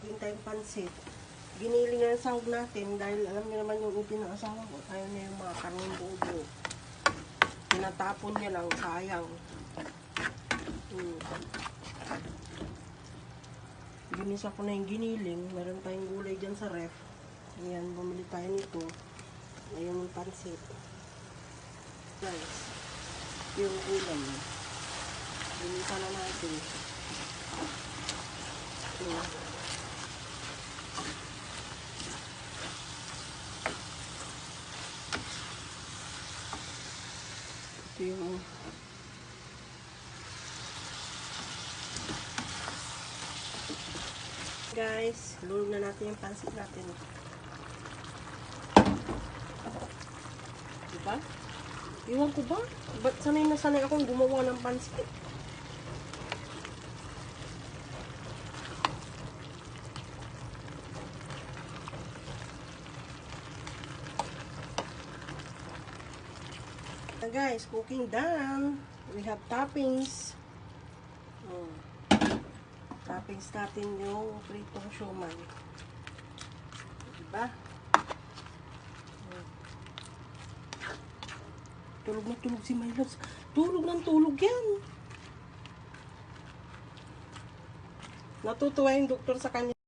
cooking time pansit. Giniling na yung sahog natin dahil alam niyo naman yung ubi ng asawa ko. Ayaw niya yung mga karneng buo. Tinatapon niya lang, sayang. Ginisa ko na yung giniling. Meron tayong gulay dyan sa ref. Ayan, bumili tayo nito. Ayan yung pansit. Guys, yung ulam. Ginisa na natin. Ito yung guys, lulog na natin yung pansit natin. Diba? Iwan ko ba? Ba't sanay na sanay akong gumawa ng pansit? Guys, cooking done. We have toppings. Toppings natin yung pritong siomai. Diba? Tulog na tulog si my loves. Tulog ng tulog yan. Natutuwa yung doktor sa kanya.